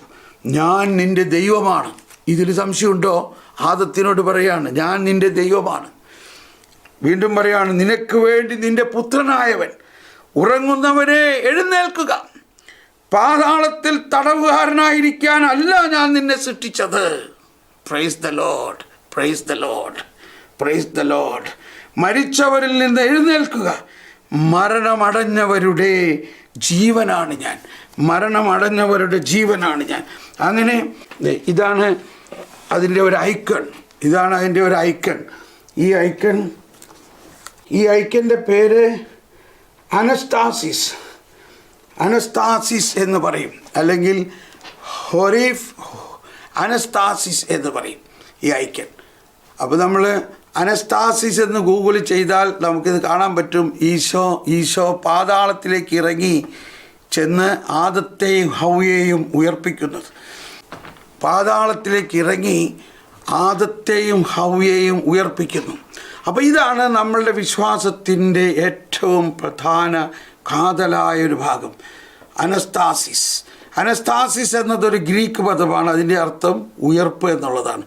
ഞാൻ നിൻ്റെ ദൈവമാണ്. ഇതിൽ സംശയമുണ്ടോ? ആദത്തിനോട് പറയാണ്, ഞാൻ നിൻ്റെ ദൈവമാണ്. വീണ്ടും പറയാണ്, നിനക്ക് വേണ്ടി നിൻ്റെ പുത്രനായവൻ, ഉറങ്ങുന്നവനെ എഴുന്നേൽക്കുക. പാതാളത്തിൽ തടവുകാരനായിരിക്കാൻ അല്ല ഞാൻ നിന്നെ സൃഷ്ടിച്ചത്. Price the Lord, price the Lord, price the Lord. മരിച്ചവരിൽ നിന്ന് എഴുന്നേൽക്കുക. മരണമടഞ്ഞവരുടെ ജീവനാണ് ഞാൻ, മരണമടഞ്ഞവരുടെ ജീവനാണ് ഞാൻ. അങ്ങനെ ഇതാണ് അതിൻ്റെ ഒരു ഐക്കൺ, ഇതാണ് അതിൻ്റെ ഒരു ഐക്കൺ. ഈ ഐക്കൻ്റെ പേര് അനസ്താസിസ് എന്ന് പറയും, അല്ലെങ്കിൽ അനസ്താസിസ് എന്ന് പറയും ഈ ഐക്കൺ. അപ്പോൾ നമ്മൾ അനസ്താസിസ് എന്ന് ഗൂഗിൾ ചെയ്താൽ നമുക്കിത് കാണാൻ പറ്റും. ഈശോ പാതാളത്തിലേക്ക് ഇറങ്ങി ചെന്ന് ആദത്തെയും ഹവ്വയെയും ഉയർപ്പിക്കുന്നത്. പാതാളത്തിലേക്ക് ഇറങ്ങി ആദത്തെയും ഹവ്വയെയും ഉയർപ്പിക്കുന്നു. അപ്പോൾ ഇതാണ് നമ്മളുടെ വിശ്വാസത്തിൻ്റെ ഏറ്റവും പ്രധാന കാതലായൊരു ഭാഗം, അനസ്താസിസ് എന്നതൊരു ഗ്രീക്ക് പദമാണ്. അതിൻ്റെ അർത്ഥം ഉയർപ്പ് എന്നുള്ളതാണ്.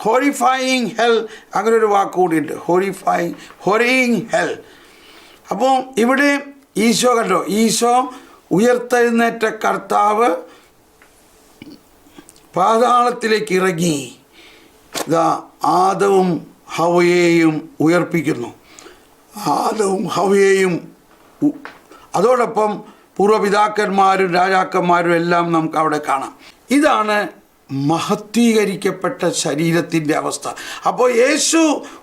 ഹോറിഫൈയിങ് ഹെൽ, അങ്ങനെ ഒരു വാക്ക് കൂടിയുണ്ട്, ഹൊറിയിങ് ഹെൽ. അപ്പോൾ ഇവിടെ ഈശോ കണ്ടോ, ഈശോ ഉയർത്തെഴുന്നേറ്റ കർത്താവ് പാതാളത്തിലേക്ക് ഇറങ്ങി ആദവും ഹവ്വയെയും ഉയർപ്പിക്കുന്നു. ആദവും ഹവ്വയെയും അതോടൊപ്പം പൂർവ്വപിതാക്കന്മാരും രാജാക്കന്മാരും എല്ലാം നമുക്ക് അവിടെ കാണാം. ഇതാണ് മഹത്വീകരിക്കപ്പെട്ട ശരീരത്തിൻ്റെ അവസ്ഥ. അപ്പോൾ യേശു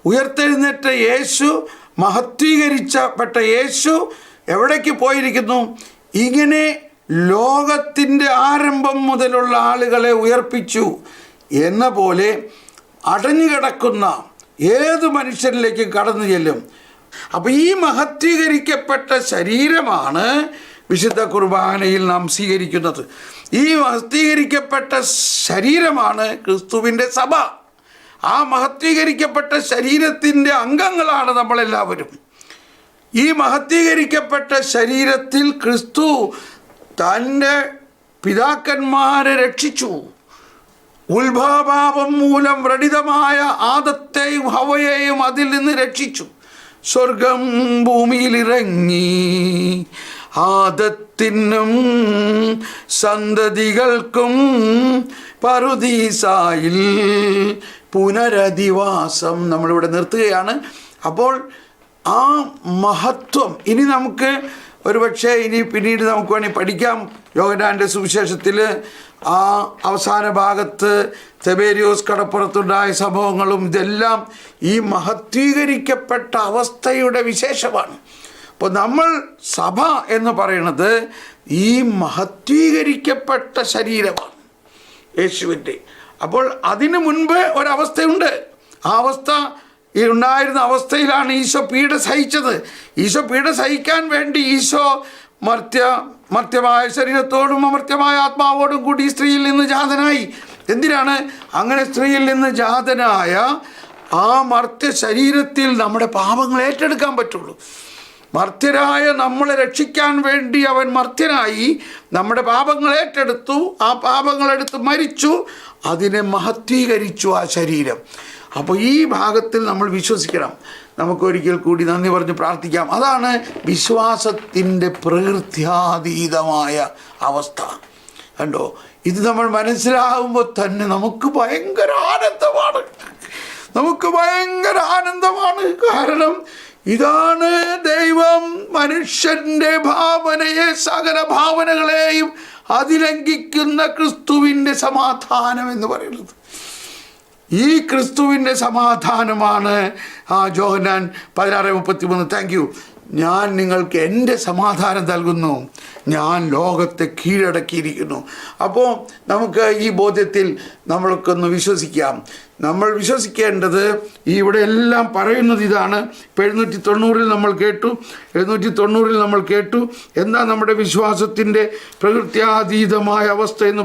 ഉയർത്തെഴുന്നേറ്റ യേശു, മഹത്വീകരിച്ചപ്പെട്ട യേശു എവിടേക്ക് പോയിരിക്കുന്നു? ഇങ്ങനെ ലോകത്തിൻ്റെ ആരംഭം മുതലുള്ള ആളുകളെ ഉയർപ്പിച്ചു എന്ന പോലെ അടഞ്ഞുകിടക്കുന്ന ഏത് മനുഷ്യരിലേക്കും കടന്നു ചെല്ലും. അപ്പോൾ ഈ മഹത്വീകരിക്കപ്പെട്ട ശരീരമാണ് വിശുദ്ധ കുർബാനയിൽ നാം സ്വീകരിക്കുന്നത്. ഈ മഹത്വീകരിക്കപ്പെട്ട ശരീരമാണ് ക്രിസ്തുവിൻ്റെ സഭ. ആ മഹത്വീകരിക്കപ്പെട്ട ശരീരത്തിൻ്റെ അംഗങ്ങളാണ് നമ്മളെല്ലാവരും. ഈ മഹത്വീകരിക്കപ്പെട്ട ശരീരത്തിൽ ക്രിസ്തു തൻ്റെ പിതാക്കന്മാരെ രക്ഷിച്ചു. ഉത്ഭവപാപം മൂലം വ്രണിതമായ ആദത്തെയും ഹവ്വയെയും അതിൽ നിന്ന് രക്ഷിച്ചു. സ്വർഗം ഭൂമിയിലിറങ്ങി ആദത്തിനും സന്തതികൾക്കും പറുദീസായിൽ പുനരധിവാസം. നമ്മളിവിടെ നിർത്തുകയാണ്. അപ്പോൾ ആ മഹത്വം ഇനി നമുക്ക് ഒരുപക്ഷെ പിന്നീട് നമുക്ക് വേണമെങ്കിൽ പഠിക്കാം. യോഹന്നാൻ്റെ സുവിശേഷത്തിൽ ആ അവസാന ഭാഗത്ത് തെബേരിയോസ് കടപ്പുറത്തുണ്ടായ സംഭവങ്ങളും ഇതെല്ലാം ഈ മഹത്വീകരിക്കപ്പെട്ട അവസ്ഥയുടെ വിശേഷമാണ്. അപ്പോൾ നമ്മൾ സഭ എന്ന് പറയുന്നത് ഈ മഹത്വീകരിക്കപ്പെട്ട ശരീരമാണ് യേശുവിൻ്റെ. അപ്പോൾ അതിനു മുൻപ് ഒരവസ്ഥയുണ്ട്. ആ അവസ്ഥ ഉണ്ടായിരുന്ന അവസ്ഥയിലാണ് ഈശോ പീഡ സഹിച്ചത്. ഈശോ പീഡ സഹിക്കാൻ വേണ്ടി ഈശോ മർത്യമായ ശരീരത്തോടും അമർത്യമായ ആത്മാവോടും കൂടി സ്ത്രീയിൽ നിന്ന് ജാതനായി. എന്തിനാണ്? അങ്ങനെ സ്ത്രീയിൽ നിന്ന് ജാതനായ ആ മർത്യ ശരീരത്തിൽ നമ്മുടെ പാപങ്ങൾ ഏറ്റെടുക്കാൻ പറ്റുള്ളൂ. മർത്യരായ നമ്മളെ രക്ഷിക്കാൻ വേണ്ടി അവൻ മർത്യനായി നമ്മുടെ പാപങ്ങൾ ഏറ്റെടുത്തു. ആ പാപങ്ങളെടുത്ത് മരിച്ചു, അതിനെ മഹത്വീകരിച്ചു ആ ശരീരം. അപ്പോൾ ഈ ഭാഗത്തിൽ നമ്മൾ വിശ്വസിക്കണം. നമുക്കൊരിക്കൽ കൂടി നന്ദി പറഞ്ഞ് പ്രാർത്ഥിക്കാം. അതാണ് വിശ്വാസത്തിൻ്റെ പ്രകൃത്യാതീതമായ അവസ്ഥ. കണ്ടോ, ഇത് നമ്മൾ മനസ്സിലാകുമ്പോൾ തന്നെ നമുക്ക് ഭയങ്കര ആനന്ദമാണ്. കാരണം ഇതാണ് ദൈവം മനുഷ്യൻ്റെ ഭാവനയെ, സകല ഭാവനകളെയും അതിലംഘിക്കുന്ന ക്രിസ്തുവിൻ്റെ സമാധാനം എന്ന് പറയുന്നത്. ഈ ക്രിസ്തുവിൻ്റെ സമാധാനമാണ് യോഹന്നാൻ 16:33. Thank you. ഞാൻ നിങ്ങൾക്ക് എൻ്റെ സമാധാനം നൽകുന്നു, ഞാൻ ലോകത്തെ കീഴടക്കിയിരിക്കുന്നു. അപ്പോൾ നമുക്ക് ഈ ബോധ്യത്തിൽ നമ്മൾക്കൊന്ന് വിശ്വസിക്കാം. നമ്മൾ വിശ്വസിക്കേണ്ടത് ഇവിടെ എല്ലാം പറയുന്നത് ഇതാണ്. ഇപ്പോൾ 790 നമ്മൾ കേട്ടു. എന്താ നമ്മുടെ വിശ്വാസത്തിൻ്റെ പ്രകൃത്യാതീതമായ അവസ്ഥ എന്ന്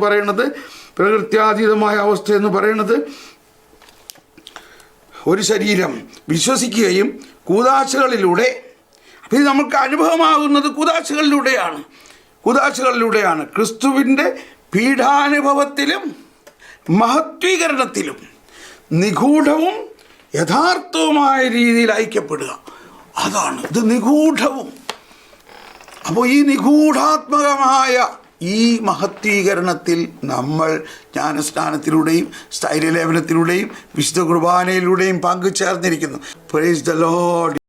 പറയുന്നത്? ഒരു ശരീരം വിശ്വസിക്കുകയും കൂദാശകളിലൂടെ, അപ്പോൾ ഇത് നമുക്ക് അനുഭവമാകുന്നത് കൂദാശകളിലൂടെയാണ്. ക്രിസ്തുവിൻ്റെ പീഡാനുഭവത്തിലും മഹത്വീകരണത്തിലും നിഗൂഢവും യഥാർത്ഥവുമായ രീതിയിൽ ഐക്യപ്പെടുക. അതാണ് ഇത്, നിഗൂഢവും. അപ്പോൾ ഈ നിഗൂഢാത്മകമായ ഈ മഹത്വീകരണത്തിൽ നമ്മൾ ജ്ഞാനസ്നാനത്തിലൂടെയും സ്ഥൈര്യലേപനത്തിലൂടെയും വിശുദ്ധ കുർബാനയിലൂടെയും പങ്കുചേർന്നിരിക്കുന്നു. Praise the Lord.